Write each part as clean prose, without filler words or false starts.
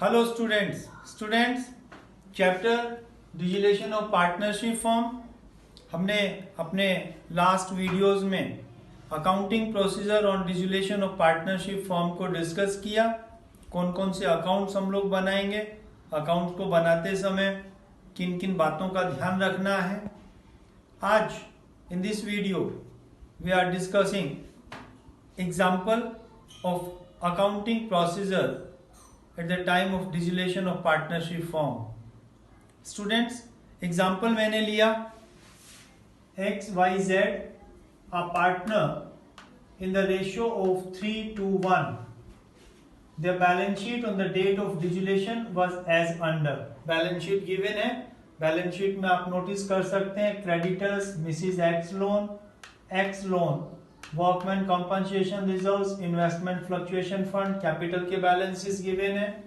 Hello students chapter dissolution of partnership firm हमने अपने last videos में accounting procedure on dissolution of partnership firm को discuss किया। कौन कौन से अकाउंट्स हम लोग बनाएंगे, अकाउंट को बनाते समय किन किन बातों का ध्यान रखना है। आज in this video we are discussing example of accounting procedure at the time of dissolution of partnership form. Students, example मैंने लिया x y z a partner in the ratio of 3:1. Their balance sheet on the date of dissolution was as under. Balance sheet given है, balance sheet में आप notice कर सकते हैं creditors Mrs. X loan workman compensation reserves, investment fluctuation fund, capital के balances given है।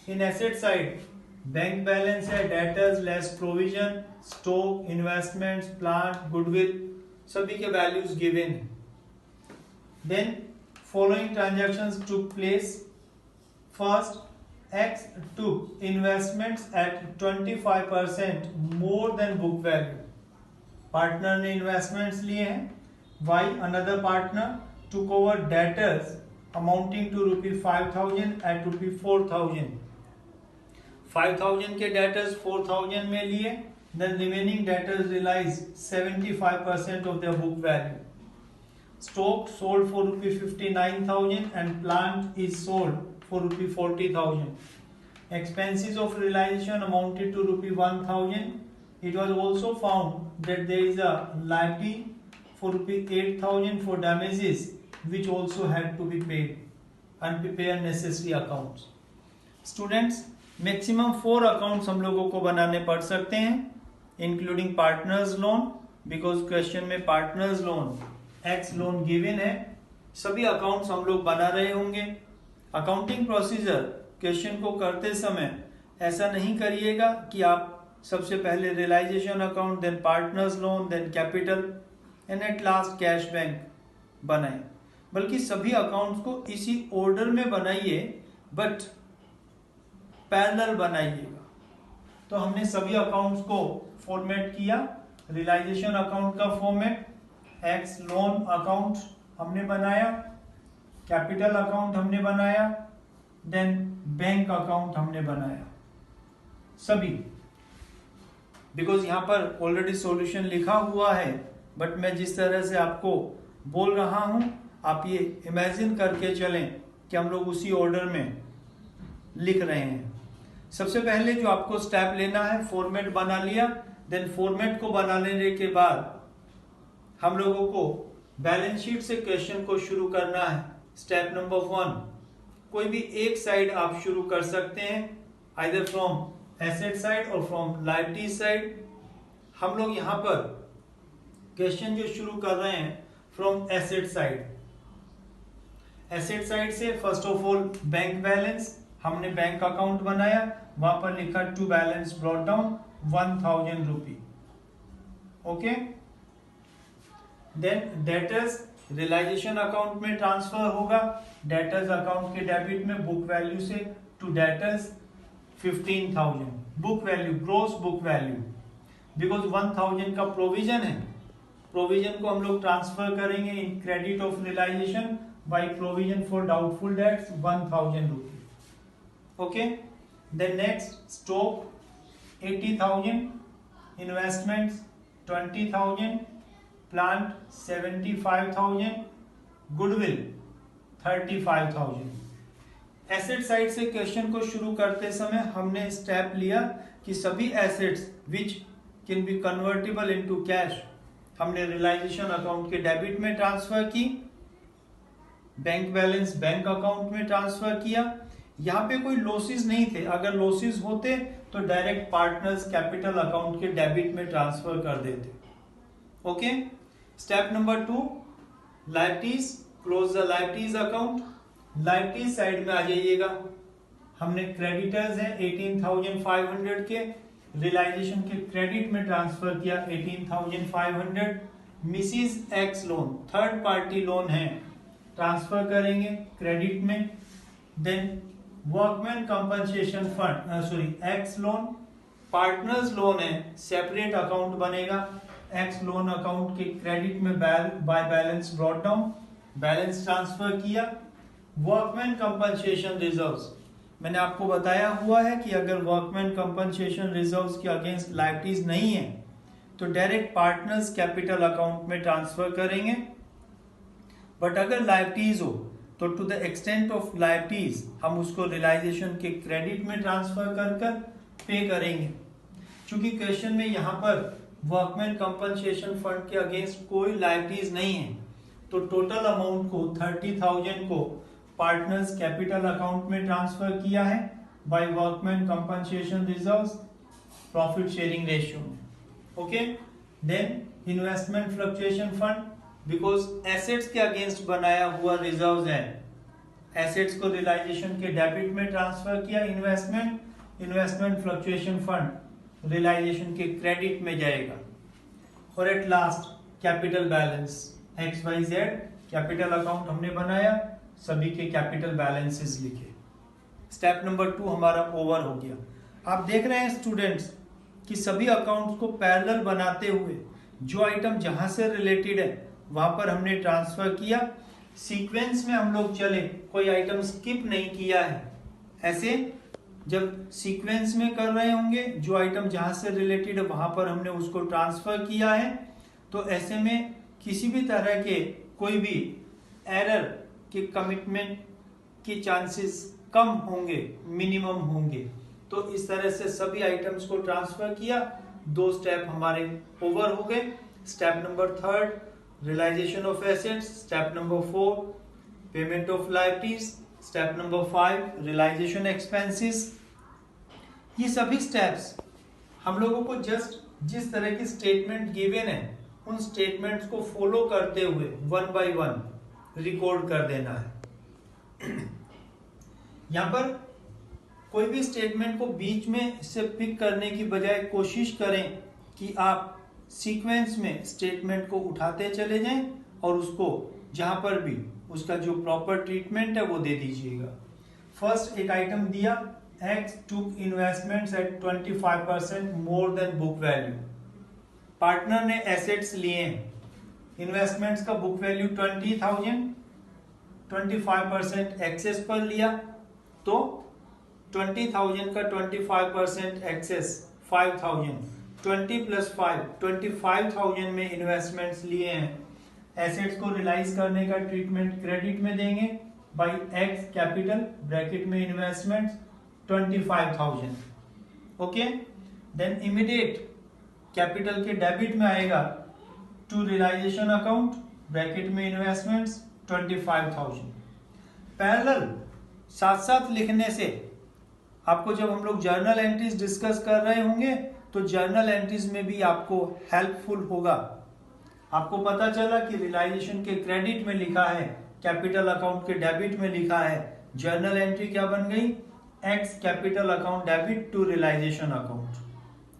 In asset side bank balance है, debtors less provision, stock, investments, plant, goodwill, सभी के वैल्यूज गिवन है। Then following transactions took place. First, X took investments at 25% more than book value. Partner ने investments लिए हैं। Why another partner took over debtors amounting to ₹5,000 at ₹4,000. 5,000 के debtors 4,000 में लिए, then remaining debtors realized 75% of their book value. Stock sold for ₹59,000 and plant is sold for ₹40,000. Expenses of realization amounted to ₹1,000. It was also found that there is a liability for ₹8,000 for damages which also had to be paid and prepare necessary accounts. Students, maximum 4 accounts हम लोगों को बनाने पड़ सकते हैं including partners loan, because question में partners loan X loan given है। सभी accounts हम लोग बना रहे होंगे। Accounting procedure question को करते समय ऐसा नहीं करिएगा कि आप सबसे पहले realization account, then partners loan, then capital and at last cash bank बनाए, बल्कि सभी अकाउंट्स को इसी ऑर्डर में बनाइए, बट पैरेलल बनाइएगा। तो हमने सभी अकाउंट्स को फॉर्मेट किया। रियलाइजेशन अकाउंट का फॉर्मेट, एक्स लोन अकाउंट हमने बनाया, कैपिटल अकाउंट हमने बनाया, देन बैंक अकाउंट हमने बनाया सभी। बिकॉज यहां पर ऑलरेडी सॉल्यूशन लिखा हुआ है, बट मैं जिस तरह से आपको बोल रहा हूं आप ये इमेजिन करके चलें कि हम लोग उसी ऑर्डर में लिख रहे हैं। सबसे पहले जो आपको स्टेप लेना है, फॉर्मेट बना लिया। देन फॉर्मेट को बना लेने के बाद हम लोगों को बैलेंस शीट से क्वेश्चन को शुरू करना है। स्टेप नंबर 1, कोई भी एक साइड आप शुरू कर सकते हैं, आइदर फ्रॉम एसेट साइड और फ्रॉम लायबिलिटी साइड। हम लोग यहां पर क्वेश्चन जो शुरू कर रहे हैं from asset side. Asset side से first of all bank balance, हमने बैंक अकाउंट बनाया, वहां पर लिखा to balance brought down ₹1,000। Okay, then debtors realisation account में ट्रांसफर होगा। डेटर्स अकाउंट के डेबिट में बुक वैल्यू से to debtors 15,000 book value, gross book value, because 1,000 का प्रोविजन है। प्रोविजन को हम लोग ट्रांसफर करेंगे in credit of realisation by provision for doubtful debts ₹1,000। Okay, then next stock 80,000, investments 20,000, plant 75,000, goodwill 35,000। Asset side से question को शुरू करते समय हमने स्टेप लिया कि सभी assets which can be convertible into cash हमने रियलाइजेशन अकाउंट के डेबिट में ट्रांसफर की, बैंक बैलेंस बैंक अकाउंट में ट्रांसफर किया। यहां पे कोई लॉसेस नहीं थे, अगर लॉसेस होते तो डायरेक्ट पार्टनर्स कैपिटल अकाउंट के डेबिट में ट्रांसफर कर देते। Okay, step number 2, liabilities, close the liabilities account. Liabilities side में आ जाइएगा। हमने क्रेडिटर्स है 18,500 के, रियलाइजेशन के क्रेडिट में ट्रांसफर किया 18,500। Mrs X loan third party loan है, ट्रांसफर करेंगे क्रेडिट में। Then workman compensation fund sorry X loan, partners loan है, सेपरेट अकाउंट बनेगा। एक्स लोन अकाउंट के क्रेडिट में by balance brought down, balance transfer किया। वर्कमैन कंपनसेशन रिजर्व्स, मैंने आपको बताया हुआ है कि अगर वर्कमैन कंपनसेशन रिजर्व्स के अगेंस्ट लायबिलिटीज नहीं है तो डायरेक्ट पार्टनर्स कैपिटल अकाउंट में ट्रांसफर करेंगे। बट अगर लायबिलिटीज हो तो to the extent of liabilities हम उसको रियलाइजेशन के क्रेडिट में ट्रांसफर कर पे करेंगे। क्योंकि क्वेश्चन में यहाँ पर वर्कमैन कंपनसेशन फंड के अगेंस्ट कोई लायबिलिटीज नहीं है तो टोटल अमाउंट को 30,000 को पार्टनर्स कैपिटल अकाउंट में ट्रांसफर किया है by workman compensation reserves profit sharing ratio में। Okay, then investment fluctuation fund, because assets के अगेंस्ट बनाया हुआ रिजर्व्स है, एसेट्स को रियलाइजेशन के डेबिट में ट्रांसफर किया। इन्वेस्टमेंट फ्लक्चुएशन फंड रियलाइजेशन के क्रेडिट में जाएगा। और at last capital balance, X Y Z capital account हमने बनाया, सभी के कैपिटल बैलेंसेस लिखे। स्टेप नंबर 2 हमारा ओवर हो गया। आप देख रहे हैं स्टूडेंट्स कि सभी अकाउंट्स को पैरेलल बनाते हुए जो आइटम जहां से रिलेटेड है वहां पर हमने ट्रांसफर किया। सीक्वेंस में हम लोग चले, कोई आइटम स्किप नहीं किया है। ऐसे जब सीक्वेंस में कर रहे होंगे जो आइटम जहां से रिलेटेड है वहां पर हमने उसको ट्रांसफर किया है, तो ऐसे में किसी भी तरह के कोई भी एरर के कमिटमेंट के चांसेस कम होंगे, मिनिमम होंगे। तो इस तरह से सभी आइटम्स को ट्रांसफर किया। 2 स्टेप हमारे ओवर हो गए। Step number 3 realisation of assets, step number 4 payment of liabilities, step number 5 realisation expenses. ये सभी स्टेप्स हम लोगों को जस्ट जिस तरह की स्टेटमेंट गिवन है उन स्टेटमेंट्स को फॉलो करते हुए 1 बाय 1 रिकॉर्ड कर देना है। यहां पर कोई भी स्टेटमेंट को बीच में से पिक करने की बजाय कोशिश करें कि आप सीक्वेंस में स्टेटमेंट को उठाते चले जाएं और उसको जहां पर भी उसका जो प्रॉपर ट्रीटमेंट है वो दे दीजिएगा। फर्स्ट एक आइटम दिया, X took investments at 25% more than book value। Partner ने एसेट्स लिए हैं, इन्वेस्टमेंट्स का बुक वैल्यू 20,000, 25% एक्सेस पर लिया तो 20,000 का 25% एक्सेस 5,000, 20 + 5 25,000 में इन्वेस्टमेंट्स लिए हैं। एसेट्स को रियलाइज करने का ट्रीटमेंट क्रेडिट में देंगे बाय एक्स कैपिटल ब्रैकेट में investments 25,000। Okay, then immediate capital के डेबिट में आएगा टू रियलाइजेशन अकाउंट ब्रैकेट में इन्वेस्टमेंट्स 25,000। पैरेलल साथ साथ लिखने से आपको जब हम लोग जर्नल एंट्रीज डिस्कस कर रहे होंगे तो जर्नल एंट्रीज में भी आपको हेल्पफुल होगा। आपको पता चला कि रियलाइजेशन के क्रेडिट में लिखा है, कैपिटल अकाउंट के डेबिट में लिखा है, जर्नल एंट्री क्या बन गई, X capital account debit to realisation account.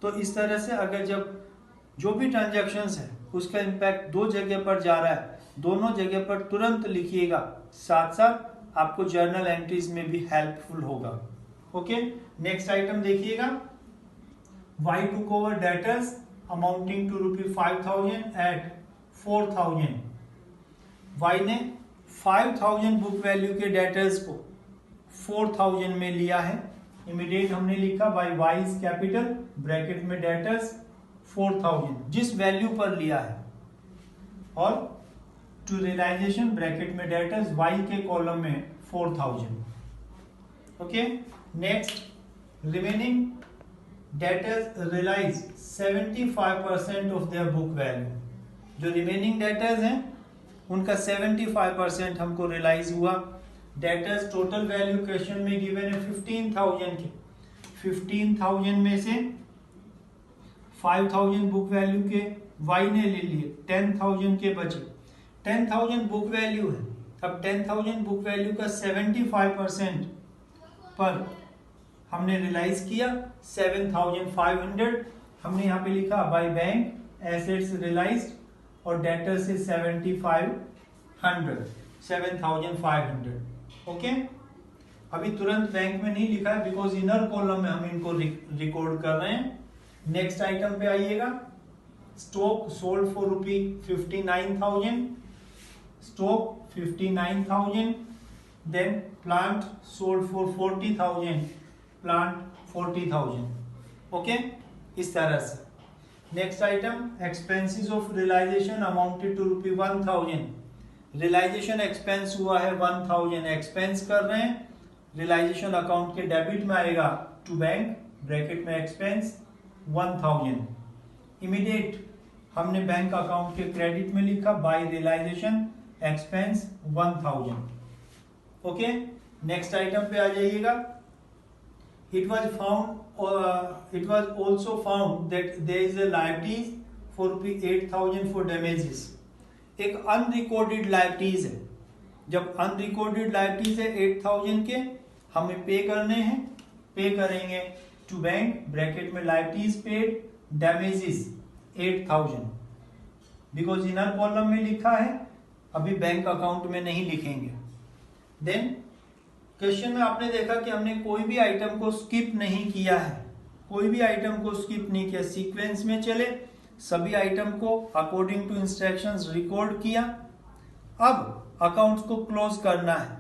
तो इस तरह से अगर जब जो भी ट्रांजैक्शंस है उसका इंपैक्ट 2 जगह पर जा रहा है, दोनों जगह पर तुरंत लिखिएगा, साथ साथ आपको जर्नल एंट्रीज में भी हेल्पफुल होगा। ओके, नेक्स्ट आइटम देखिएगा, Y took over debtors amounting to ₹5,000 at 4,000। Y ने 5,000 बुक वैल्यू के डेटर्स को 4,000 में लिया है। इमीडिएट हमने लिखा बाय वाइज कैपिटल ब्रैकेट में डेटर्स 4,000 जिस वैल्यू पर लिया है, और टू रियलाइजेशन ब्रैकेट में डेटर्स वाई के कॉलम में 4,000। Okay, next remaining debtors realise 75% of their book value. जो रिमेनिंग डेटर्स हैं उनका 75% हमको रियलाइज हुआ। डेटर्स टोटल वैल्यू क्वेश्चन में गिवन है 15,000 के, 15,000 में से 5,000 बुक वैल्यू के वाई ने ले लिए, 10,000 के बचे। 10,000 बुक वैल्यू है, अब 10,000 बुक वैल्यू का 75% पर हमने रियलाइज किया 7,500। हमने यहाँ पे लिखा बाय बैंक एसेट्स रियलाइज्ड और डेटर से 7,500। ओके, अभी तुरंत बैंक में नहीं लिखा है बिकॉज इनर कॉलम में हम इनको रिकॉर्ड कर रहे हैं। नेक्स्ट आइटम पे आइएगा, stock sold for ₹59,000, stock 59,000, then plant sold for 40,000, plant 40,000। Okay, इस तरह से। Next item, expenses of realisation amounted to ₹1,000, realisation expense हुआ है 1,000, एक्सपेंस कर रहे हैं, रियलाइजेशन अकाउंट के डेबिट में आएगा टू बैंक, ब्रैकेट में एक्सपेंस 1,000। इमीडिएट हमने बैंक अकाउंट के क्रेडिट में लिखा by realisation expense 1,000। Okay, next item पे आ जाइएगा। It was also found that there is a liabilities for ₹8,000 for damages। एक अनरिकॉर्डेड लाइबिलिटीज है। जब अनरिकॉर्डेड लाइबिलिटीज है 8,000 के, हमें पे करने हैं, पे करेंगे टू बैंक, ब्रैकेट में liabilities paid, damages 8,000, because inner column में लिखा है, अभी बैंक अकाउंट में नहीं लिखेंगे। देन क्वेश्चन में आपने देखा कि हमने कोई भी आइटम को स्किप नहीं किया है, कोई भी आइटम को स्किप नहीं किया, सीक्वेंस में चले, सभी आइटम को अकॉर्डिंग टू इंस्ट्रक्शंस रिकॉर्ड किया। अब अकाउंट्स को क्लोज करना है,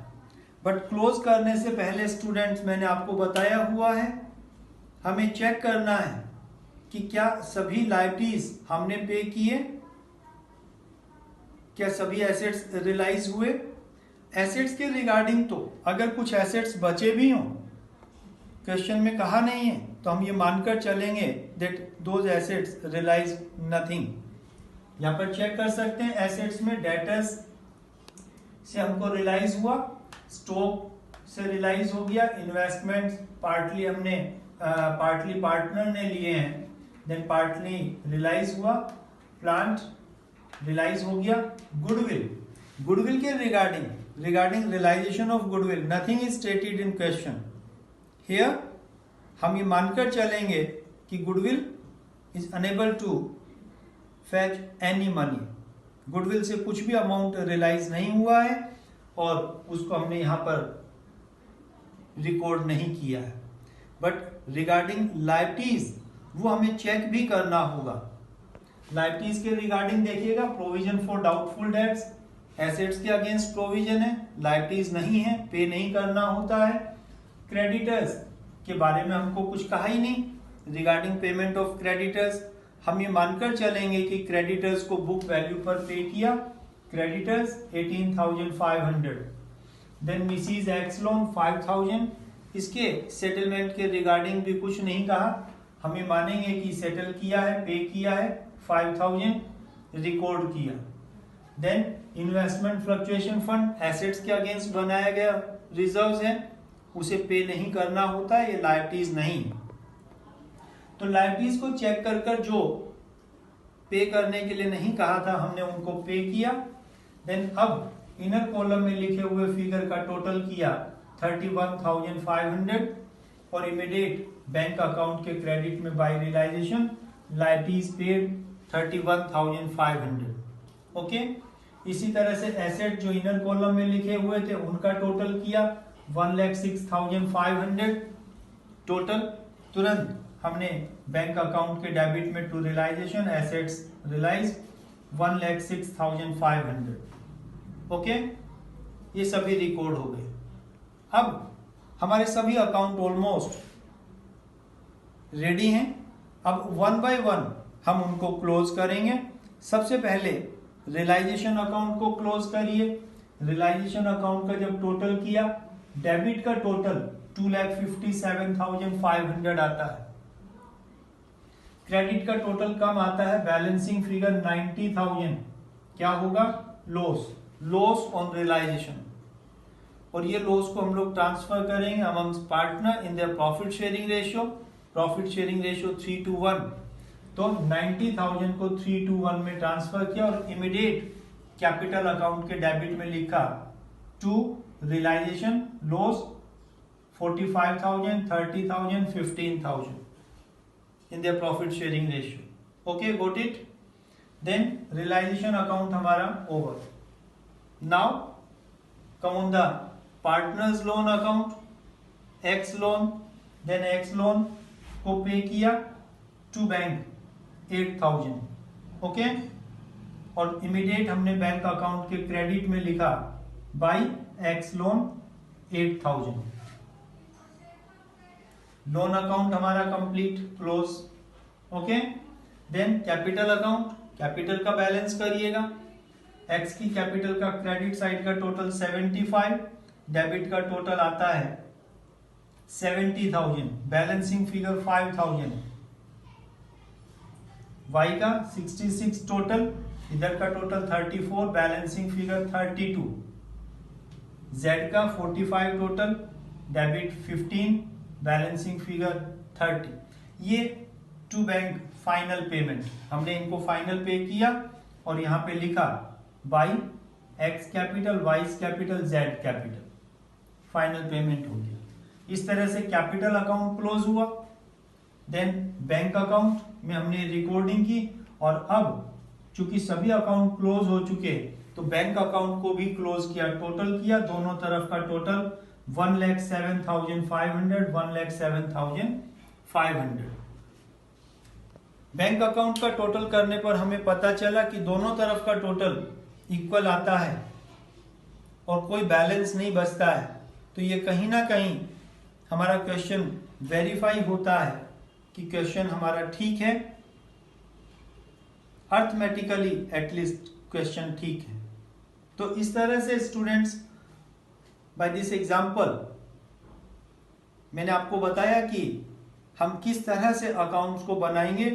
बट क्लोज करने से पहले स्टूडेंट्स, मैंने आपको बताया हुआ है, हमें चेक करना है कि क्या सभी लायबिलिटीज हमने पे किए, क्या सभी एसेट्स रियलाइज हुए। एसेट्स के रिगार्डिंग तो अगर कुछ एसेट्स बचे भी हों, क्वेश्चन में कहा नहीं है, तो हम ये मानकर चलेंगे that those assets realise nothing. यहां पर चेक कर सकते हैं, एसेट्स में डेटर्स से हमको रियलाइज हुआ, स्टॉक से रियलाइज हो गया, इन्वेस्टमेंट पार्टली हमने पार्टली पार्टनर ने लिए हैं, देन पार्टली रियलाइज हुआ, प्लांट रियलाइज हो गया, गुडविल, गुडविल के regarding realisation of goodwill nothing is stated in question. Here हम ये मानकर चलेंगे कि goodwill is unable to fetch any money, goodwill से कुछ भी अमाउंट रियलाइज नहीं हुआ है और उसको हमने यहां पर रिकॉर्ड नहीं किया है। बट रिगार्डिंग लायबिलिटीज वो हमें चेक भी करना होगा। लायबिलिटीज के रिगार्डिंग देखिएगा, provision for doubtful dates, assets के अगेंस्ट प्रोविजन है, लायबिलिटीज नहीं है, पे नहीं करना होता है। क्रेडिटर्स के बारे में हमको कुछ कहा ही नहीं, रिगार्डिंग पेमेंट ऑफ क्रेडिटर्स हम ये मानकर चलेंगे कि क्रेडिटर्स को बुक वैल्यू पर पे किया, creditors 18,500, then Mrs X loan 5,000, इसके सेटलमेंट के रिगार्डिंग भी कुछ नहीं कहा, हम ये मानेंगे कि सेटल किया है, पे किया है, 5,000 रिकॉर्ड किया। Then investment fluctuation fund, assets के अगेंस्ट बनाया गया रिजर्व्स है, उसे पे नहीं करना होता है, ये लायबिलिटीज नहीं। तो लायबिलिटीज को चेक कर कर जो पे करने के लिए नहीं कहा था हमने उनको पे किया। देन अब इनर कॉलम में लिखे हुए फिगर का टोटल किया 31,500 और इमीडिएट बैंक अकाउंट के क्रेडिट में by realisation liabilities paid 31,500। Okay, इसी तरह से एसेट जो इनर कॉलम में लिखे हुए थे उनका टोटल किया 1,06,500 टोटल। तुरंत हमने बैंक अकाउंट के डेबिट में to realisation assets realise 1,06,500। Okay, ये सभी रिकॉर्ड हो गए। अब हमारे सभी अकाउंट ऑलमोस्ट रेडी हैं। अब वन बाय वन हम उनको क्लोज करेंगे। सबसे पहले रियलाइजेशन अकाउंट को क्लोज करिए। रियलाइजेशन अकाउंट का जब टोटल किया, डेबिट का टोटल 2,57,500 आता है, क्रेडिट का टोटल कम आता है, बैलेंसिंग फिगर 90,000, क्या होगा, लॉस ऑन रियलाइजेशन। और ये लॉस को हम लोग ट्रांसफर करेंगे amongst partner in their profit sharing ratio, profit sharing ratio 3:1। तो 90,000 को 3:1 में ट्रांसफर किया और इमीडिएट कैपिटल अकाउंट के डेबिट में लिखा to realisation loss 45,000, 30,000, 15,000 in their profit sharing ratio. Okay, got it? Then realization account हमारा over. Now come on the partners loan account. X loan, then X loan को pay किया to bank 8,000, okay. और immediate हमने bank account के credit में लिखा by X loan 8,000। Loan account हमारा complete close, okay. Then capital account, capital का balance करिएगा। एक्स की कैपिटल का क्रेडिट साइड का टोटल 75, डेबिट का टोटल आता है 70,000, बैलेंसिंग फिगर 5,000। वाई का 66 टोटल, इधर का टोटल 34, बैलेंसिंग फिगर 32। जेड का 45 टोटल, डेबिट 15, बैलेंसिंग फिगर 30। ये टू बैंक फाइनल पेमेंट, हमने इनको फाइनल पे किया और यहां पे लिखा by X capital, Y capital, Z capital, final payment हो गया। इस तरह से कैपिटल अकाउंट क्लोज हुआ। देन बैंक अकाउंट में हमने रिकॉर्डिंग की और अब चूंकि सभी अकाउंट क्लोज हो चुके तो बैंक अकाउंट को भी क्लोज किया, टोटल किया, दोनों तरफ का टोटल 1,07,500, 1,07,500। बैंक अकाउंट का टोटल करने पर हमें पता चला कि दोनों तरफ का टोटल इक्वल आता है और कोई बैलेंस नहीं बचता है। तो ये कहीं ना कहीं हमारा क्वेश्चन वेरीफाई होता है कि क्वेश्चन हमारा ठीक है, अर्थमेटिकली एटलीस्ट क्वेश्चन ठीक है। तो इस तरह से स्टूडेंट्स, बाय दिस एग्जांपल मैंने आपको बताया कि हम किस तरह से अकाउंट्स को बनाएंगे,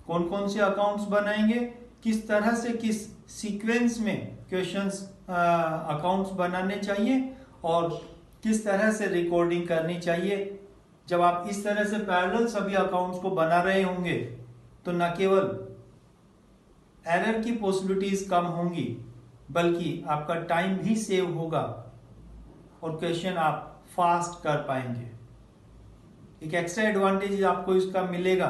कौन कौन से अकाउंट्स बनाएंगे, किस तरह से किस सीक्वेंस में क्वेश्चंस अकाउंट्स बनाने चाहिए और किस तरह से रिकॉर्डिंग करनी चाहिए। जब आप इस तरह से पैरेलल सभी अकाउंट्स को बना रहे होंगे तो न केवल एरर की पॉसिबिलिटीज कम होंगी बल्कि आपका टाइम भी सेव होगा और क्वेश्चन आप फास्ट कर पाएंगे। एक एक्स्ट्रा एडवांटेज आपको इसका मिलेगा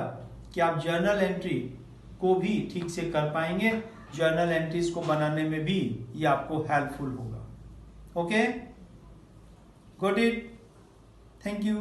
कि आप जर्नल एंट्री को भी ठीक से कर पाएंगे, जर्नल एंट्रीज को बनाने में भी ये आपको हेल्पफुल होगा। Okay, got it, thank you.